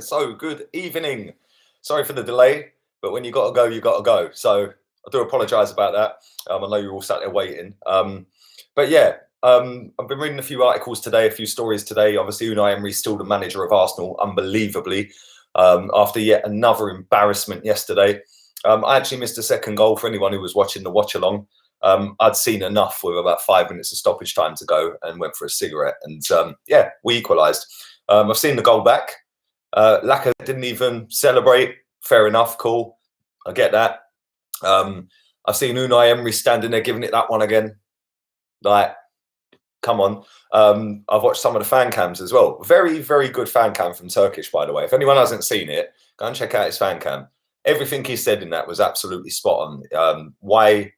So, good evening. Sorry for the delay, but when you got to go, you got to go. So, I do apologise about that. I know you're all sat there waiting. But yeah, I've been reading a few articles today, a few stories today. Obviously, Unai Emery's still the manager of Arsenal, unbelievably, after yet another embarrassment yesterday. I actually missed a second goal for anyone who was watching the watch along. I'd seen enough with about 5 minutes of stoppage time to go and went for a cigarette. And yeah, we equalised. I've seen the goal back. Laka didn't even celebrate. Fair enough, cool. I get that. I've seen Unai Emery standing there giving it that one again. Like, come on. I've watched some of the fan cams as well. Very, very good fan cam from Turkish, by the way. If anyone hasn't seen it, go and check out his fan cam. Everything he said in that was absolutely spot on. Why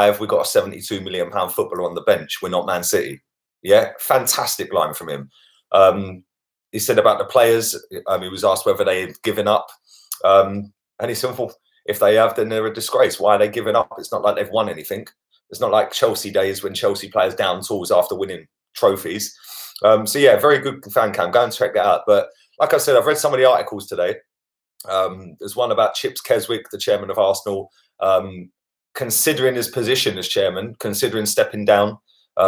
have we got a £72 million footballer on the bench? We're not Man City. Yeah, fantastic line from him. He said about the players, he was asked whether they had given up. And he said, well, if they have, then they're a disgrace. Why are they giving up? It's not like they've won anything. It's not like Chelsea days when Chelsea players down tools after winning trophies. So, yeah, very good fan cam. Go and check that out. But like I said, I've read some of the articles today. There's one about Chips Keswick, the chairman of Arsenal, considering his position as chairman, considering stepping down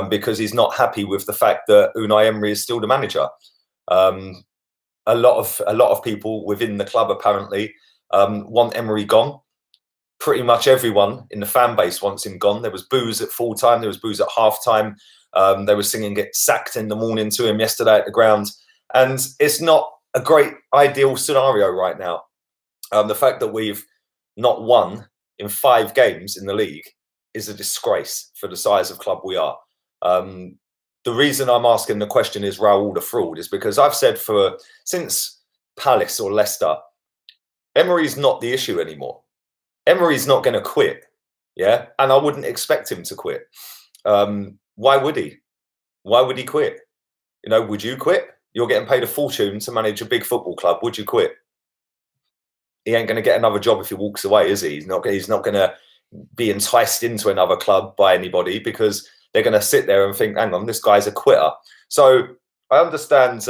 because he's not happy with the fact that Unai Emery is still the manager. A lot of people within the club apparently want Emery gone. Pretty much everyone in the fan base wants him gone. There was boos at full time. There was boos at half time. They were singing "Get Sacked" in the morning to him yesterday at the ground. And it's not a great ideal scenario right now. The fact that we've not won in 5 games in the league is a disgrace for the size of club we are. The reason I'm asking the question is Raul the fraud is because I've said since Palace or Leicester, Emery's not the issue anymore. Emery's not going to quit, yeah, and I wouldn't expect him to quit. Why would he? Why would he quit? You know, would you quit? You're getting paid a fortune to manage a big football club. Would you quit? He ain't going to get another job if he walks away, is he? He's not going to be enticed into another club by anybody because they're going to sit there and think, hang on, this guy's a quitter. So I understand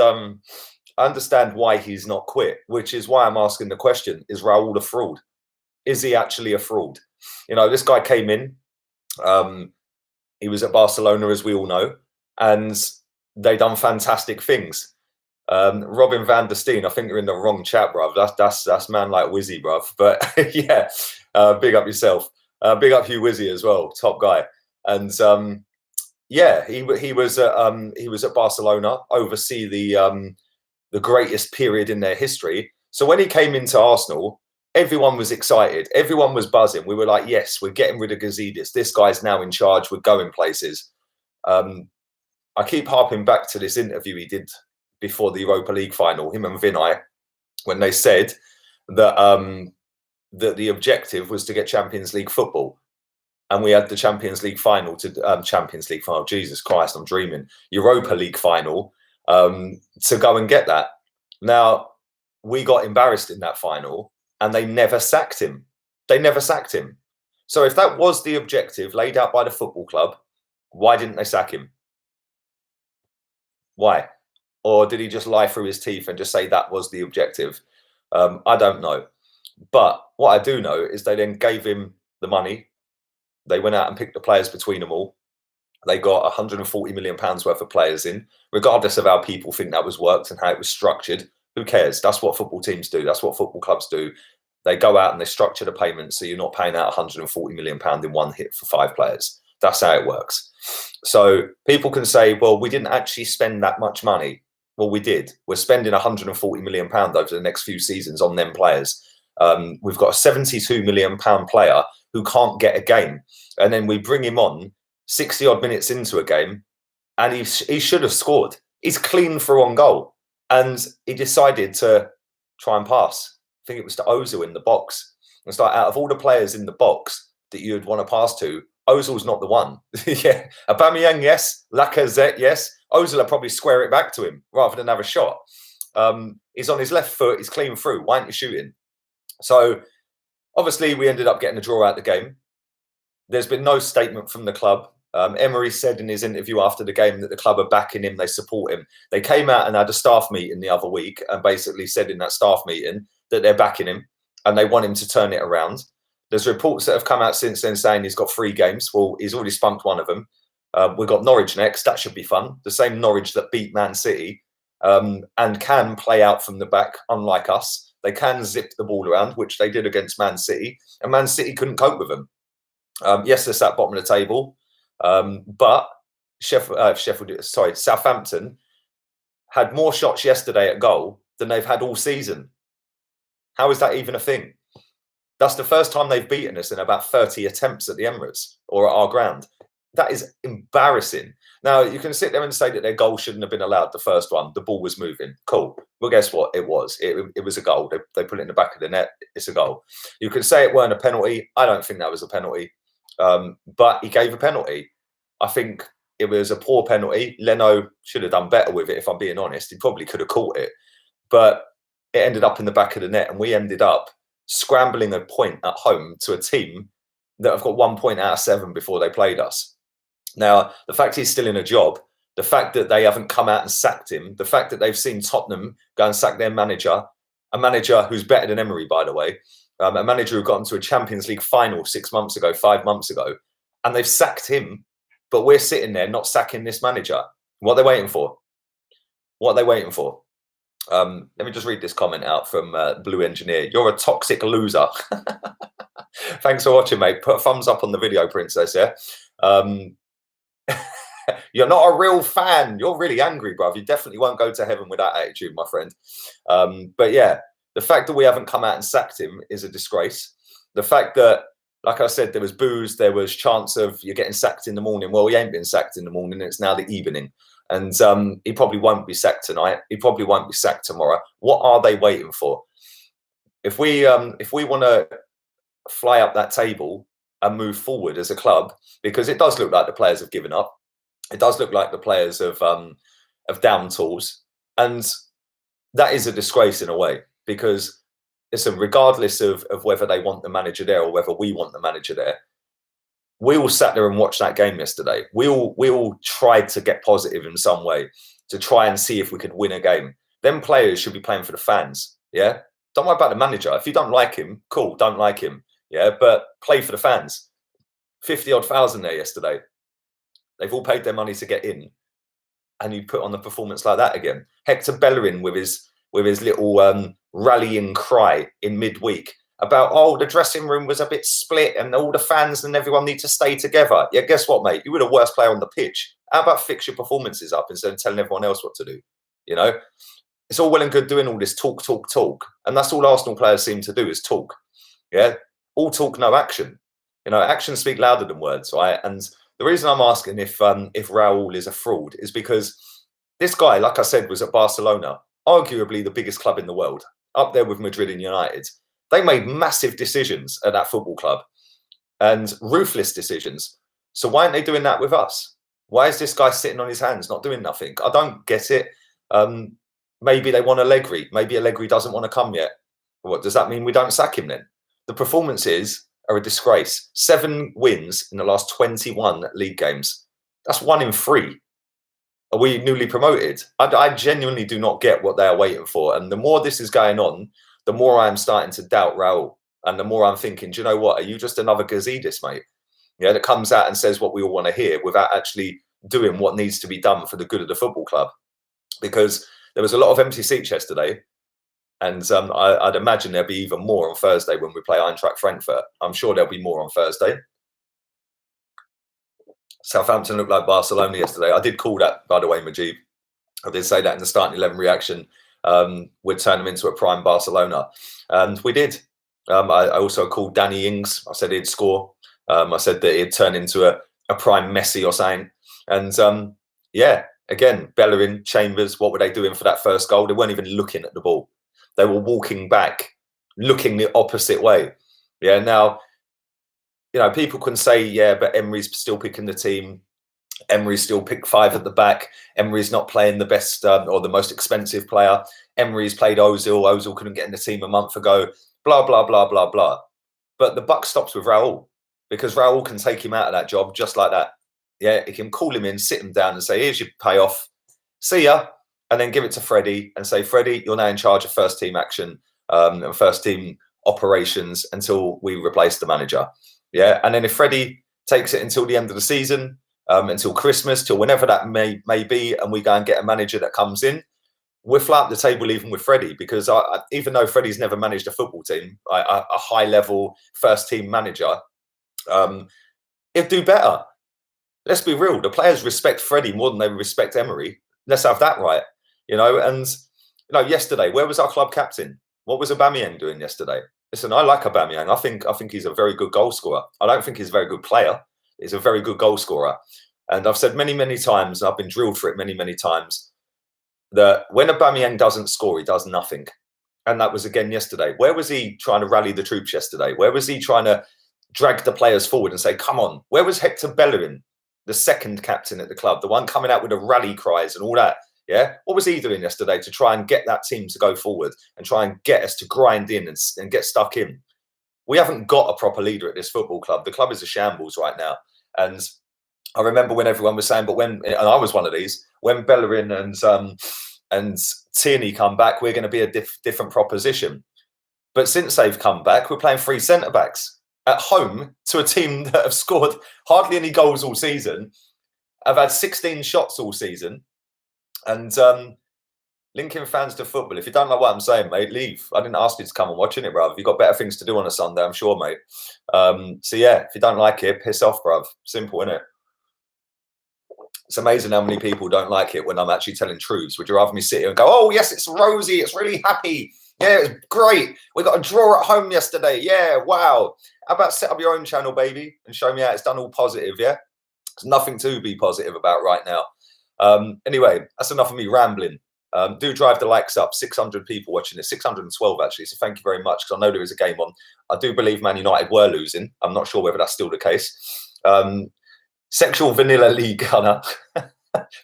why he's not quit, which is why I'm asking the question, is Raul a fraud? Is he actually a fraud? You know, this guy came in, he was at Barcelona, as we all know, and they done fantastic things. Robin van der Steen, I think you're in the wrong chat, bruv. That's man like Wizzy, bruv. But yeah, big up yourself. Big up Hugh Wizzy as well, top guy. And yeah, he was at Barcelona, oversee the greatest period in their history. So when he came into Arsenal, everyone was excited. Everyone was buzzing. We were like, yes, we're getting rid of Gazidis. This guy's now in charge. We're going places. I keep harping back to this interview he did before the Europa League final, him and Vinay, when they said that that the objective was to get Champions League football. And we had the Champions League final Jesus Christ, I'm dreaming. Europa League final to go and get that. Now, we got embarrassed in that final and they never sacked him. They never sacked him. So if that was the objective laid out by the football club, why didn't they sack him? Why? Or did he just lie through his teeth and just say that was the objective? I don't know. But what I do know is they then gave him the money. They went out and picked the players between them all. They got £140 million worth of players in, regardless of how people think that was worked and how it was structured. Who cares? That's what football teams do. That's what football clubs do. They go out and they structure the payments so you're not paying out £140 million in one hit for 5 players. That's how it works. So people can say, well, we didn't actually spend that much money. Well, we did. We're spending £140 million over the next few seasons on them players. We've got a £72 million player who can't get a game. And then we bring him on 60 odd minutes into a game and he should have scored. He's clean for 1 goal. And he decided to try and pass. I think it was to Ozil in the box. It's like out of all the players in the box that you'd want to pass to, Ozil's not the one. Yeah. Aubameyang, yes. Lacazette, yes. Ozil will probably square it back to him rather than have a shot. He's on his left foot. He's clean through. Why aren't you shooting? So obviously we ended up getting a draw out the game. There's been no statement from the club Emery said in his interview after the game that the club are backing him, they support him. They came out and had a staff meeting the other week and basically said in that staff meeting that they're backing him and they want him to turn it around. There's reports that have come out since then saying he's got 3 games. Well, he's already spunked one of them. We've got Norwich next. That should be fun. The same Norwich that beat Man City and can play out from the back, unlike us. They can zip the ball around, which they did against Man City. And Man City couldn't cope with them. Yes, they're sat bottom of the table. But Southampton had more shots yesterday at goal than they've had all season. How is that even a thing? That's the first time they've beaten us in about 30 attempts at the Emirates or at our ground. That is embarrassing. Now, you can sit there and say that their goal shouldn't have been allowed, the first one. The ball was moving. Cool. Well, guess what? It was. It was a goal. They put it in the back of the net. It's a goal. You can say it weren't a penalty. I don't think that was a penalty. But he gave a penalty. I think it was a poor penalty. Leno should have done better with it, if I'm being honest. He probably could have caught it. But it ended up in the back of the net, and we ended up scrambling a point at home to a team that have got 1 point out of 7 before they played us. Now, the fact he's still in a job, the fact that they haven't come out and sacked him, the fact that they've seen Tottenham go and sack their manager, a manager who's better than Emery, by the way, a manager who got into a Champions League final 6 months ago, 5 months ago, and they've sacked him, but we're sitting there not sacking this manager. What are they waiting for? What are they waiting for? Let me just read this comment out from Blue Engineer. You're a toxic loser. Thanks for watching, mate. Put a thumbs up on the video, Princess, yeah? You're not a real fan. You're really angry, bruv. You definitely won't go to heaven with that attitude, my friend. But yeah, the fact that we haven't come out and sacked him is a disgrace. The fact that, like I said, there was booze, there was chance of you're getting sacked in the morning. Well, he ain't been sacked in the morning. It's now the evening. And he probably won't be sacked tonight. He probably won't be sacked tomorrow. What are they waiting for? If we want to fly up that table and move forward as a club, because it does look like the players have given up. It does look like the players have down tools. And that is a disgrace in a way, because listen, regardless of whether they want the manager there or whether we want the manager there, we all sat there and watched that game yesterday. We all tried to get positive in some way to try and see if we could win a game. Them players should be playing for the fans. Yeah. Don't worry about the manager. If you don't like him, cool, don't like him. Yeah. But play for the fans. 50-odd thousand there yesterday. They've all paid their money to get in. And you put on a performance like that again. Hector Bellerin with his little rallying cry in midweek about, oh, the dressing room was a bit split and all the fans and everyone need to stay together. Yeah, guess what, mate? You were the worst player on the pitch. How about fix your performances up instead of telling everyone else what to do? You know, it's all well and good doing all this talk. And that's all Arsenal players seem to do is talk. Yeah, all talk, no action. You know, actions speak louder than words, right? And the reason I'm asking if Raul is a fraud is because this guy, like I said, was at Barcelona, arguably the biggest club in the world, up there with Madrid and United. They made massive decisions at that football club and ruthless decisions. So why aren't they doing that with us? Why is this guy sitting on his hands, not doing nothing? I don't get it. Maybe they want Allegri. Maybe Allegri doesn't want to come yet. What does that mean? We don't sack him then? The performances are a disgrace. 7 wins in the last 21 league games. That's 1 in 3. Are we newly promoted? I genuinely do not get what they are waiting for. And the more this is going on, the more I'm starting to doubt Raul. And the more I'm thinking, do you know what? Are you just another Gazidis, mate? Yeah, that comes out and says what we all want to hear without actually doing what needs to be done for the good of the football club. Because there was a lot of empty seats yesterday. And I'd imagine there'll be even more on Thursday when we play Eintracht Frankfurt. I'm sure there'll be more on Thursday. Southampton looked like Barcelona yesterday. I did call that, by the way, Majib. I did say that in the starting 11 reaction. We'd turn them into a prime Barcelona. And we did. I also called Danny Ings. I said he'd score. I said that he'd turn into a prime Messi or something. And yeah, again, Bellerin, Chambers, what were they doing for that first goal? They weren't even looking at the ball. They were walking back, looking the opposite way. Yeah, now, you know, people can say, yeah, but Emery's still picking the team. Emery still picked 5 at the back. Emery's not playing the best or the most expensive player. Emery's played Ozil. Ozil couldn't get in the team a month ago. Blah, blah, blah, blah, blah. But the buck stops with Raul, because Raul can take him out of that job just like that. Yeah, he can call him in, sit him down and say, here's your payoff. See ya. And then give it to Freddie and say, Freddie, you're now in charge of first team action and first team operations until we replace the manager. Yeah. And then if Freddie takes it until the end of the season, until Christmas, till whenever that may be, and we go and get a manager that comes in, we're flat up the table even with Freddie, because even though Freddie's never managed a football team, a high level first team manager, he'll do better. Let's be real. The players respect Freddie more than they respect Emery. Let's have that right. And yesterday, where was our club captain? What was Aubameyang doing yesterday? Listen, I like Aubameyang. I think he's a very good goal scorer. I don't think he's a very good player. He's a very good goal scorer. And I've said many, many times, and I've been drilled for it many, many times, that when Aubameyang doesn't score, he does nothing. And that was again yesterday. Where was he trying to rally the troops yesterday? Where was he trying to drag the players forward and say, come on? Where was Hector Bellerin, the second captain at the club, the one coming out with the rally cries and all that? Yeah, what was he doing yesterday to try and get that team to go forward and try and get us to grind in and get stuck in? We haven't got a proper leader at this football club. The club is a shambles right now. And I remember when everyone was saying, and I was one of these, when Bellerin and Tierney come back, we're going to be a different proposition. But since they've come back, we're playing 3 centre-backs at home to a team that have scored hardly any goals all season. I've had 16 shots all season. And linking fans to football, if you don't like what I'm saying, mate, leave. I didn't ask you to come and watch it, bruv. You've got better things to do on a Sunday, I'm sure, mate. So yeah, if you don't like it, piss off, bruv. Simple, innit? It's amazing how many people don't like it when I'm actually telling truths. Would you rather me sit here and go, oh, yes, it's rosy, it's really happy. Yeah, it's great. We got a draw at home yesterday. Yeah, wow. How about set up your own channel, baby, and show me how it's done all positive, yeah? There's nothing to be positive about right now. Anyway, that's enough of me rambling. Do drive the likes up. 600 people watching this, 612 actually. So thank you very much, because I know there is a game on. I do believe Man United were losing. I'm not sure whether that's still the case. Sexual Vanilla League Gunner.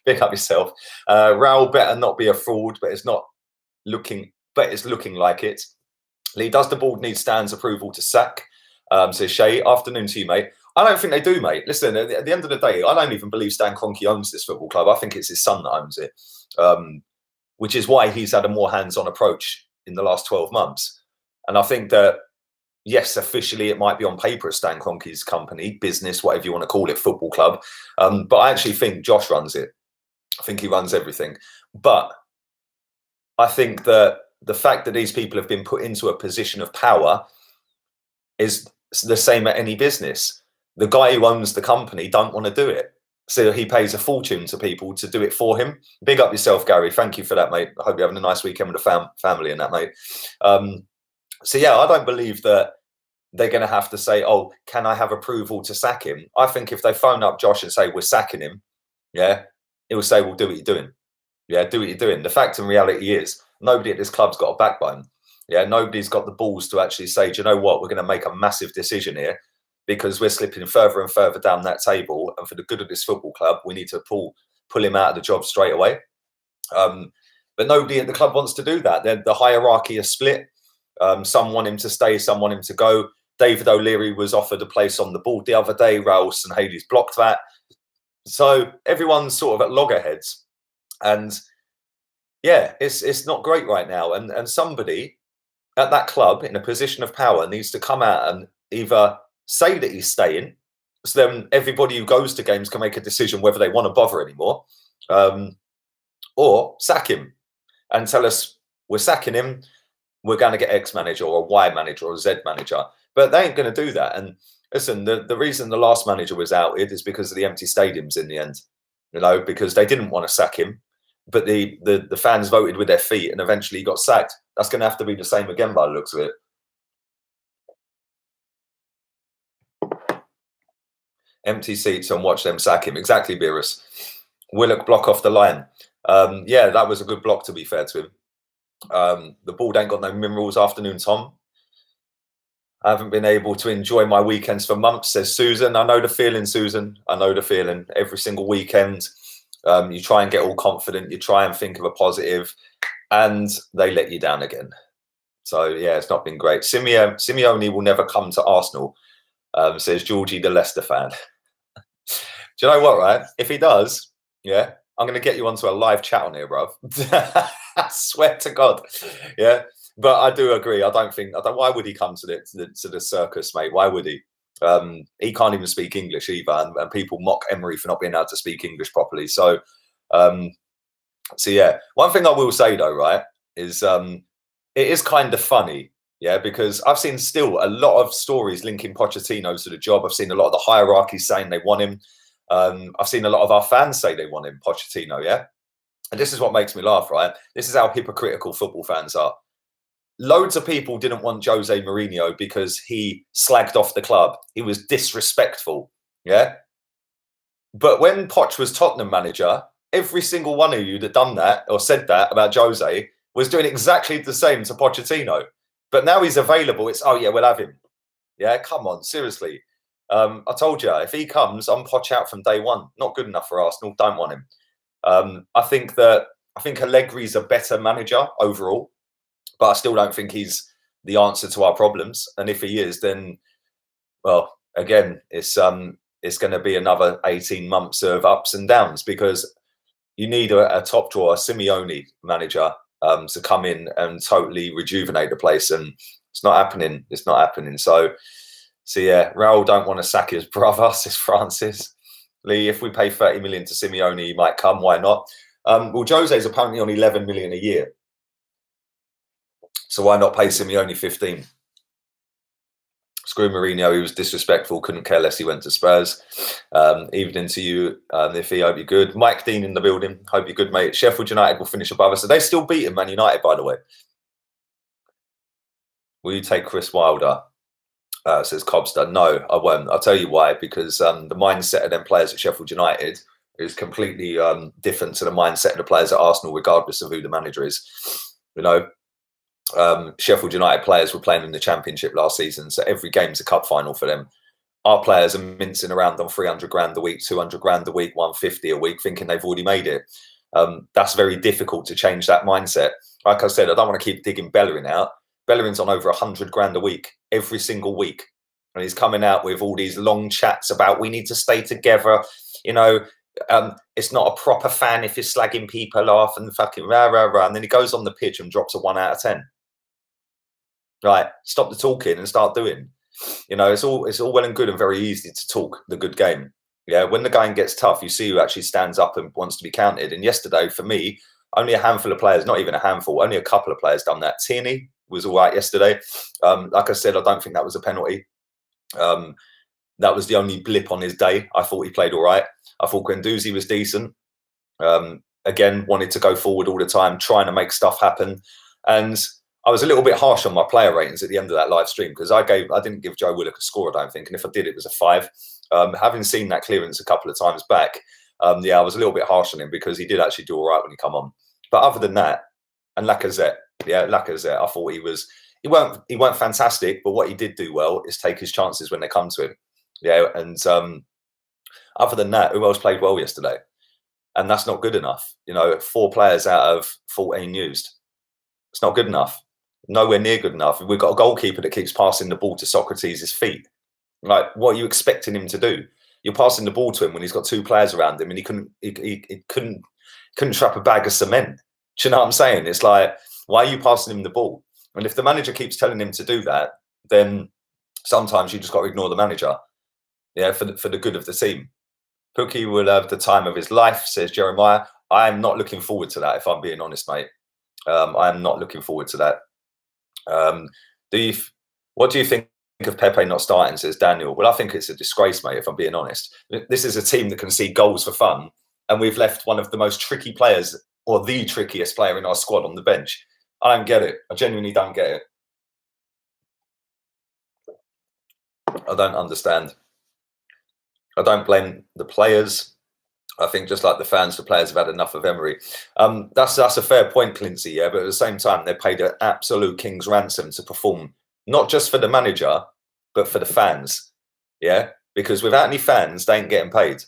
Pick up yourself. Raul better not be a fraud, but it's looking like it. Lee, does the board need Stan's approval to sack? Says Shay. Afternoon to you, mate. I don't think they do, mate. Listen, at the end of the day, I don't even believe Stan Kroenke owns this football club. I think it's his son that owns it, which is why he's had a more hands-on approach in the last 12 months. And I think that, yes, officially it might be on paper as Stan Kroenke's company, business, whatever you want to call it, football club. But I actually think Josh runs it. I think he runs everything. But I think that the fact that these people have been put into a position of power is the same at any business. The guy who owns the company don't want to do it. So he pays a fortune to people to do it for him. Big up yourself, Gary. Thank you for that, mate. I hope you're having a nice weekend with the family and that, mate. So, yeah, I don't believe that they're going to have to say, oh, can I have approval to sack him? I think if they phone up Josh and say, we're sacking him, yeah, he'll say, well, do what you're doing. Yeah, do what you're doing. The fact and reality is nobody at this club's got a backbone. Yeah, nobody's got the balls to actually say, do you know what, we're going to make a massive decision here, because we're slipping further and further down that table. And for the good of this football club, we need to pull him out of the job straight away. But nobody at the club wants to do that. The hierarchy is split. Some want him to stay, some want him to go. David O'Leary was offered a place on the board the other day. Raul and Haley's blocked that. So everyone's sort of at loggerheads. And yeah, it's not great right now. And somebody at that club in a position of power needs to come out and either say that he's staying, so then everybody who goes to games can make a decision whether they want to bother anymore, or sack him and tell us we're sacking him, we're going to get X manager or a Y manager or a Z manager. But they ain't going to do that. And listen, the reason the last manager was outed is because of the empty stadiums in the end, because they didn't want to sack him, but the fans voted with their feet and eventually he got sacked. That's going to have to be the same again by the looks of it. Empty seats and watch them sack him. Exactly, Beerus. Willock block off the line. Yeah, that was a good block, to be fair to him. The ball ain't got no minerals. Afternoon, Tom. I haven't been able to enjoy my weekends for months, says Susan. I know the feeling, Susan. I know the feeling. Every single weekend, you try and get all confident. You try and think of a positive, and they let you down again. So, yeah, it's not been great. Simeone will never come to Arsenal, says Georgie, the Leicester fan. Do you know what, right? If he does, yeah, I'm going to get you onto a live chat on here, bro. I swear to God. Yeah. But I do agree. Why would he come to the circus, mate? Why would he? He can't even speak English either. And people mock Emery for not being able to speak English properly. Um, so yeah, one thing I will say though, right, is it is kind of funny, yeah, because I've seen still a lot of stories linking Pochettino to the job. I've seen a lot of the hierarchy saying they want him. I've seen a lot of our fans say they want him, Pochettino, yeah. And this is what makes me laugh, right? This is how hypocritical football fans are. Loads of people didn't want Jose Mourinho because he slagged off the club. He was disrespectful, yeah. But when Poch was Tottenham manager, every single one of you that done that or said that about Jose was doing exactly the same to Pochettino. But now he's available. It's, oh yeah, we'll have him. Yeah, come on, seriously. I told you, if he comes, I'm Poch out from day one. Not good enough for Arsenal. Don't want him. I think Allegri's a better manager overall, but I still don't think he's the answer to our problems. And if he is, then, well, again, it's going to be another 18 months of ups and downs, because you need a top drawer, a Simeone manager, to come in and totally rejuvenate the place. And it's not happening. It's not happening. So yeah, Raul don't want to sack his brother, says Francis. Lee, if we pay 30 million to Simeone, he might come. Why not? Well, Jose's apparently on 11 million a year. So why not pay Simeone 15? Screw Mourinho, he was disrespectful, couldn't care less he went to Spurs. Evening to you, Niffy, hope you're good. Mike Dean in the building, hope you're good, mate. Sheffield United will finish above us. So they still beating Man United, by the way. Will you take Chris Wilder? Says Cobster. No, I won't. I'll tell you why. Because the mindset of them players at Sheffield United is completely different to the mindset of the players at Arsenal, regardless of who the manager is. You know, Sheffield United players were playing in the Championship last season, so every game's a cup final for them. Our players are mincing around on 300 grand a week, 200 grand a week, 150 a week, thinking they've already made it. That's very difficult to change that mindset. Like I said, I don't want to keep digging Bellerin out. Bellerin's on over 100 grand a week, every single week. And he's coming out with all these long chats about we need to stay together. You know, it's not a proper fan if you're slagging people off and fucking rah, rah, rah. And then he goes on the pitch and drops a 1 out of 10. Right, stop the talking and start doing. You know, it's all well and good and very easy to talk the good game. Yeah, when the game gets tough, you see who actually stands up and wants to be counted. And yesterday, for me, only a handful of players, not even a handful, only a couple of players done that. Tierney was all right yesterday. Like I said, I don't think that was a penalty. That was the only blip on his day. I thought he played all right. I thought Guendouzi was decent. Again, wanted to go forward all the time, trying to make stuff happen. And I was a little bit harsh on my player ratings at the end of that live stream, because I didn't give Joe Willock a score, I don't think. And if I did, it was a 5. Having seen that clearance a couple of times back, yeah, I was a little bit harsh on him, because he did actually do all right when he come on. But other than that, and Lacazette, I thought he weren't fantastic, but what he did do well is take his chances when they come to him. Yeah, and other than that, who else played well yesterday? And that's not good enough. You know, 4 players out of 14 used. It's not good enough. Nowhere near good enough. We've got a goalkeeper that keeps passing the ball to Socrates' feet. Like, what are you expecting him to do? You're passing the ball to him when he's got 2 players around him, and he couldn't trap a bag of cement. Do you know what I'm saying? It's like, why are you passing him the ball? And if the manager keeps telling him to do that, then sometimes you just got to ignore the manager. Yeah, for the good of the team. Pookie will have the time of his life, says Jeremiah. I am not looking forward to that, if I'm being honest, mate. I am not looking forward to that. What do you think of Pepe not starting, says Daniel? Well, I think it's a disgrace, mate, if I'm being honest. This is a team that can see goals for fun, and we've left one of the most tricky players, or the trickiest player in our squad, on the bench. I don't get it. I genuinely don't get it. I don't understand. I don't blame the players. I think just like the fans, the players have had enough of Emery. That's a fair point, Clincy, yeah. But at the same time, they paid an absolute king's ransom to perform, not just for the manager, but for the fans, yeah. Because without any fans, they ain't getting paid,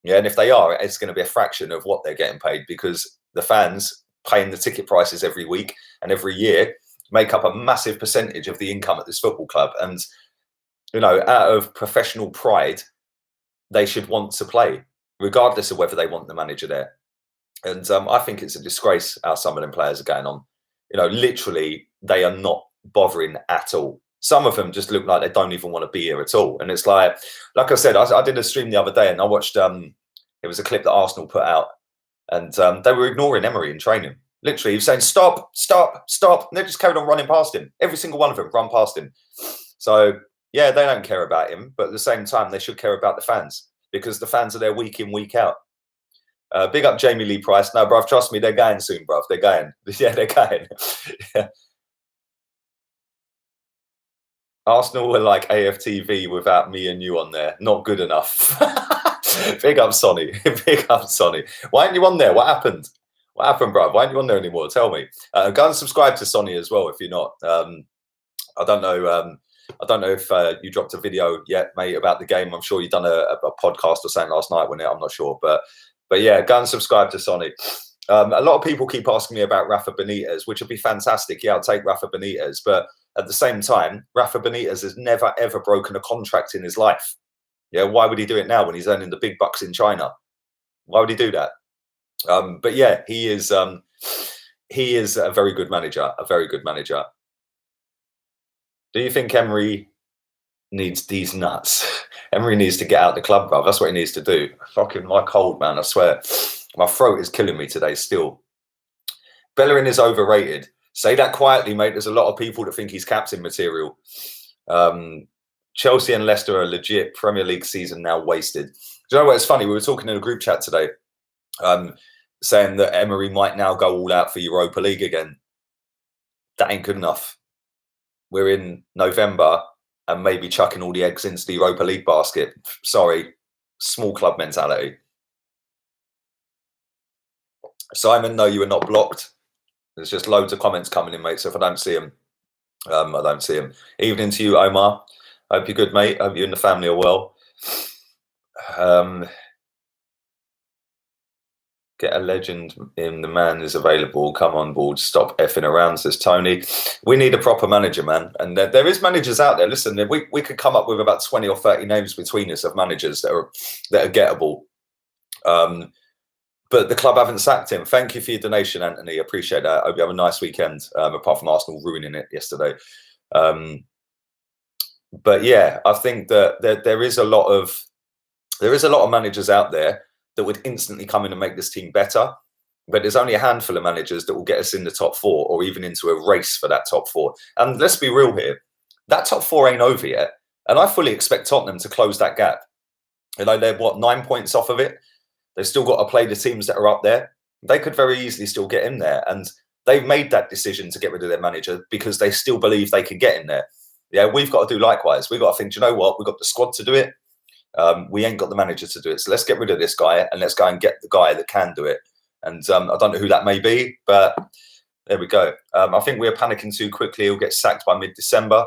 yeah. And if they are, it's going to be a fraction of what they're getting paid, because the fans paying the ticket prices every week and every year make up a massive percentage of the income at this football club. And, you know, out of professional pride, they should want to play, regardless of whether they want the manager there. And I think it's a disgrace how some of them players are going on. Literally, they are not bothering at all. Some of them just look like they don't even want to be here at all. And it's like I said, I did a stream the other day and I watched, it was a clip that Arsenal put out, and they were ignoring Emery in training. Literally, he was saying, stop, stop, stop. And they just carried on running past him. Every single one of them run past him. So, yeah, they don't care about him. But at the same time, they should care about the fans, because the fans are there week in, week out. Big up Jamie Lee Price. No, bruv, trust me, they're going soon, bruv. They're going. Yeah, they're going. Arsenal were like AFTV without me and you on there. Not good enough. Big up Sonny. Big up Sonny. Why aren't you on there? What happened? What happened, bruv? Why aren't you on there anymore? Tell me. Go and subscribe to Sonny as well if you're not. I don't know. I don't know if you dropped a video yet, mate, about the game. I'm sure you've done a podcast or something last night, wasn't it? I'm not sure, but yeah, go and subscribe to Sonny. A lot of people keep asking me about Rafa Benitez, which would be fantastic. Yeah, I'll take Rafa Benitez, but at the same time, Rafa Benitez has never ever broken a contract in his life. Yeah, why would he do it now when he's earning the big bucks in China? Why would he do that? But yeah, he is a very good manager. A very good manager. Do you think Emery needs these nuts? Emery needs to get out the club, bruv. That's what he needs to do. Fucking my cold, man. I swear, my throat is killing me today. Still, Bellerin is overrated. Say that quietly, mate. There's a lot of people that think he's captain material. Chelsea and Leicester are legit. Premier League season now wasted. Do you know what? It's funny. We were talking in a group chat today, saying that Emery might now go all out for Europa League again. That ain't good enough. We're in November and maybe chucking all the eggs into the Europa League basket. Sorry, small club mentality. Simon, no, you were not blocked. There's just loads of comments coming in, mate. So if I don't see them, I don't see them. Evening to you, Omar. Hope you're good, mate. Hope you and the family are well. Get a legend in. The man is available. Come on board. Stop effing around, says Tony. We need a proper manager, man. And there is managers out there. Listen, we could come up with about 20 or 30 names between us of managers that are gettable. But the club haven't sacked him. Thank you for your donation, Anthony. Appreciate that. I hope you have a nice weekend, apart from Arsenal ruining it yesterday. But yeah, I think that there is a lot of managers out there that would instantly come in and make this team better. But there's only a handful of managers that will get us in the top four or even into a race for that top four. And let's be real here. That top four ain't over yet. And I fully expect Tottenham to close that gap. They're 9 points off of it. They've still got to play the teams that are up there. They could very easily still get in there. And they've made that decision to get rid of their manager because they still believe they can get in there. Yeah, we've got to do likewise. We've got to think, do you know what? We've got the squad to do it. We ain't got the manager to do it. So let's get rid of this guy and let's go and get the guy that can do it. And I don't know who that may be, but there we go. I think we're panicking too quickly. He'll get sacked by mid-December.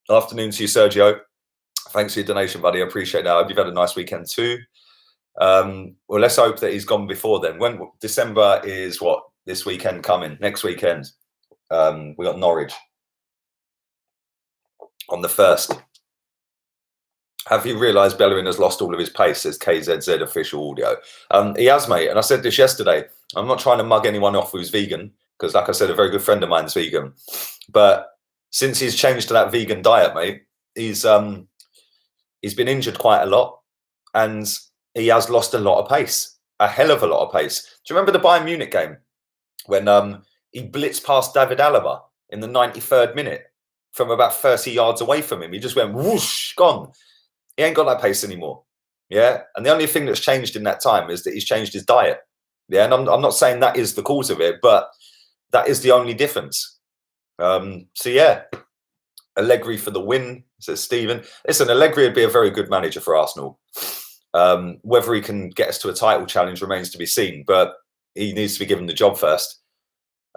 Afternoon to you, Sergio. Thanks for your donation, buddy. I appreciate that. I hope you've had a nice weekend too. Well, let's hope that he's gone before then. When December is what? This weekend coming. Next weekend. We got Norwich on the 1st. Have you realised Bellerin has lost all of his pace, says KZZ official audio? He has, mate. And I said this yesterday. I'm not trying to mug anyone off who's vegan, because like I said, a very good friend of mine's vegan. But since he's changed to that vegan diet, mate, he's been injured quite a lot. And he has lost a lot of pace. A hell of a lot of pace. Do you remember the Bayern Munich game? When he blitzed past David Alaba in the 93rd minute from about 30 yards away from him. He just went whoosh, gone. He ain't got that pace anymore. Yeah. And the only thing that's changed in that time is that he's changed his diet. Yeah. And I'm not saying that is the cause of it, but that is the only difference. So yeah, Allegri for the win, says Stephen. Listen, Allegri would be a very good manager for Arsenal. Whether he can get us to a title challenge remains to be seen, but he needs to be given the job first.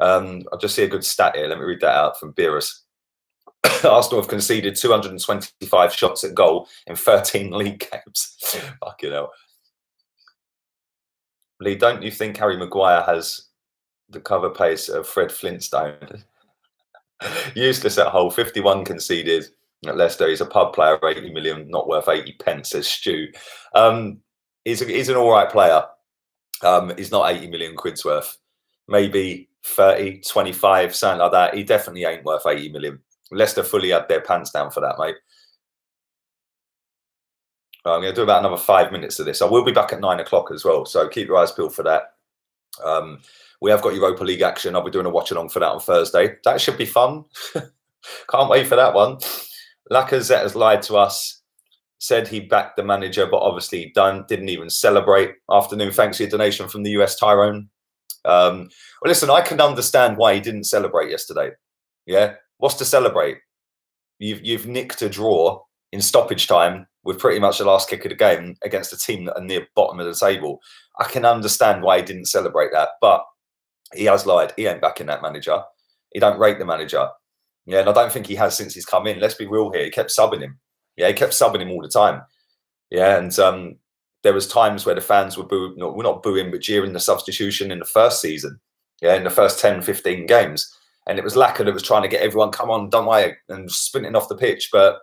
I'll just see a good stat here. Let me read that out from Beerus. Arsenal have conceded 225 shots at goal in 13 league games. Fucking hell. Lee, don't you think Harry Maguire has the cover pace of Fred Flintstone? Useless at Hull, 51 conceded. at Leicester. He's a pub player, 80 million, not worth 80 pence, says Stu. He's an all right player. He's not 80 million quid's worth. Maybe 30, 25, something like that. He definitely ain't worth 80 million. Leicester fully had their pants down for that, mate. I'm going to do about another 5 minutes of this. I will be back at 9 o'clock as well, so keep your eyes peeled for that. We have got Europa League action. I'll be doing a watch along for that on Thursday. That should be fun. Can't wait for that one. Lacazette has lied to us, said he backed the manager, but obviously didn't even celebrate. Afternoon, thanks for your donation from the US, Tyrone. Well, listen, I can understand why he didn't celebrate yesterday. Yeah, what's to celebrate? You've nicked a draw in stoppage time with pretty much the last kick of the game against a team that are near bottom of the table. I can understand why he didn't celebrate that, but he has lied. He ain't backing that manager. He don't rate the manager. Yeah, and I don't think he has since he's come in. Let's be real here. He kept subbing him. Yeah, he kept subbing him all the time. Yeah, and there was times where the fans were not booing, but jeering the substitution in the first season. Yeah, in the first 10, 15 games. And it was Lacazette that was trying to get everyone, come on, don't worry, and sprinting off the pitch. But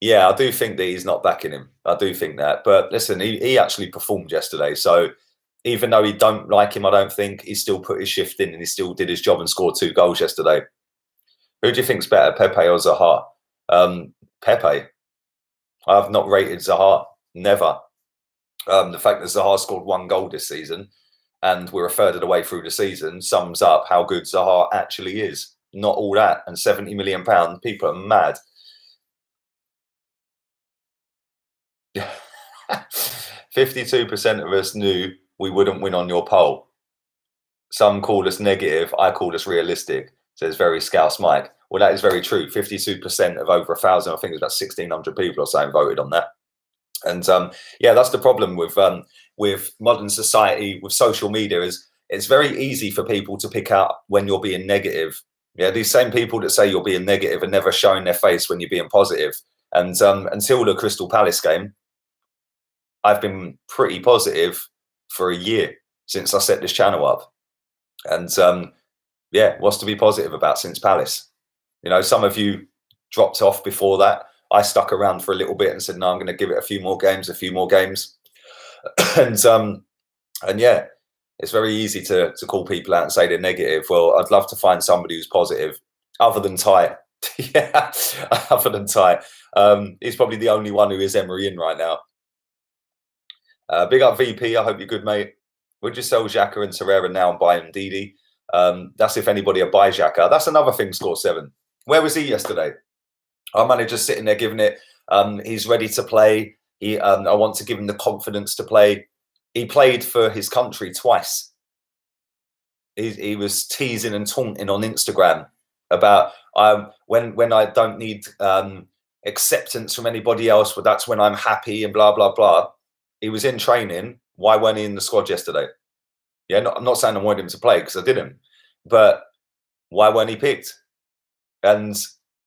yeah, I do think that he's not backing him. I do think that. But listen, he actually performed yesterday. So even though he don't like him, I don't think, he still put his shift in and he still did his job and scored 2 goals yesterday. Who do you think's better, Pepe or Zaha? Pepe. I have not rated Zaha. Never. The fact that Zaha scored 1 goal this season and we're a third of the way through the season sums up how good Zaha actually is. Not all that. And £70 million. People are mad. 52% of us knew we wouldn't win on your poll. Some call us negative. I call us realistic, says Very Scouse Mike. Well, that is very true. 52% of over 1,000, I think it was about 1,600 people or so voted on that. And yeah, that's the problem with modern society, with social media, is it's very easy for people to pick out when you're being negative. Yeah, these same people that say you're being negative are never showing their face when you're being positive. And until the Crystal Palace game, I've been pretty positive for a year since I set this channel up. And yeah, what's to be positive about since Palace? You know, some of you dropped off before that. I stuck around for a little bit and said, no, I'm going to give it a few more games. And yeah, it's very easy to call people out and say they're negative. Well, I'd love to find somebody who's positive other than Ty. Yeah, other than Ty. He's probably the only one who is Emery in right now. Big up VP. I hope you're good, mate. Would you sell Xhaka and Torreira now and buy Ndidi? That's if anybody will buy Xhaka. That's another thing, Score 7. Where was he yesterday? Our manager's sitting there giving it. He's ready to play. I want to give him the confidence to play. He played for his country twice. He was teasing and taunting on Instagram about when I don't need acceptance from anybody else, but that's when I'm happy and blah, blah, blah. He was in training. Why weren't he in the squad yesterday? Yeah, I'm not saying I wanted him to play because I didn't. But why weren't he picked? And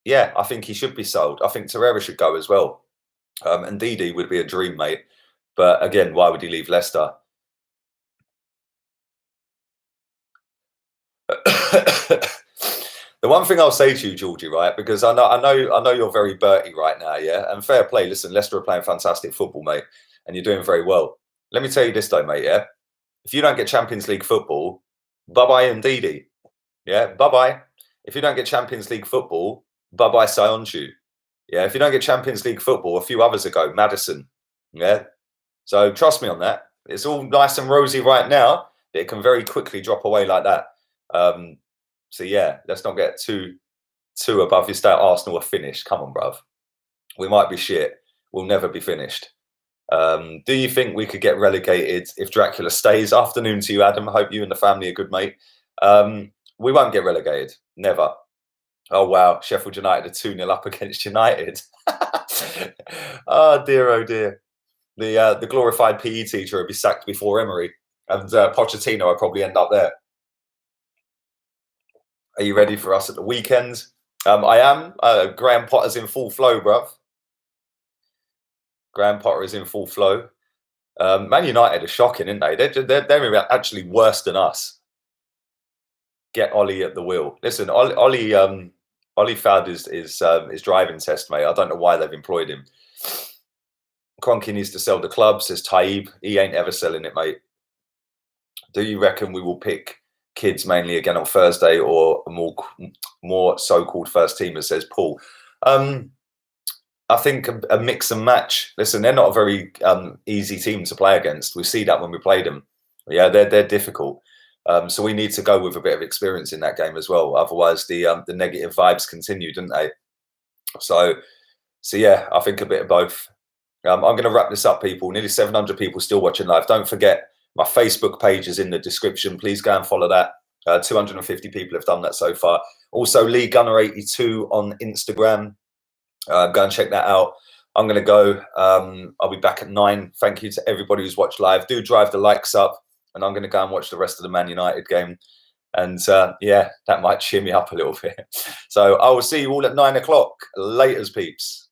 yeah, I think he should be sold. I think Torreira should go as well. And Ndidi would be a dream, mate. But again, why would he leave Leicester? The one thing I'll say to you, Georgie, right? Because I know you're very Bertie right now, yeah. And fair play. Listen, Leicester are playing fantastic football, mate, and you're doing very well. Let me tell you this though, mate. Yeah, if you don't get Champions League football, bye bye Ndidi. Yeah, bye bye. If you don't get Champions League football, bye bye Sionchu. Yeah, if you don't get Champions League football, a few others ago, Madison. Yeah, so trust me on that. It's all nice and rosy right now, but it can very quickly drop away like that. So yeah, let's not get too above your state. Arsenal are finished. Come on, bruv. We might be shit. We'll never be finished. Do you think we could get relegated if Dracula stays? Afternoon to you, Adam. I hope you and the family are good, mate. We won't get relegated. Never. Oh, wow. Sheffield United are 2-0 up against United. Oh, dear, oh, dear. The glorified PE teacher will be sacked before Emery. And Pochettino will probably end up there. Are you ready for us at the weekend? I am. Graham Potter's in full flow, bruv. Graham Potter is in full flow. Man United are shocking, aren't they? They're actually worse than us. Get Ollie at the wheel. Listen, Ollie Ollie fouled his driving test, mate. I don't know why they've employed him. Kroenke needs to sell the club, says Taib. He ain't ever selling it, mate. Do you reckon we will pick kids mainly again on Thursday, or more so-called first teamers, says Paul? I think a mix and match. Listen, they're not a very easy team to play against. We see that when we played them. Yeah, they're difficult. So we need to go with a bit of experience in that game as well. Otherwise, the negative vibes continue, don't they? So yeah, I think a bit of both. I'm going to wrap this up, people. Nearly 700 people still watching live. Don't forget, my Facebook page is in the description. Please go and follow that. 250 people have done that so far. Also, Lee Gunner 82 on Instagram. Go and check that out. I'm going to go. I'll be back at 9. Thank you to everybody who's watched live. Do drive the likes up, and I'm going to go and watch the rest of the Man United game. And yeah, that might cheer me up a little bit. So I will see you all at 9 o'clock. Laters, peeps.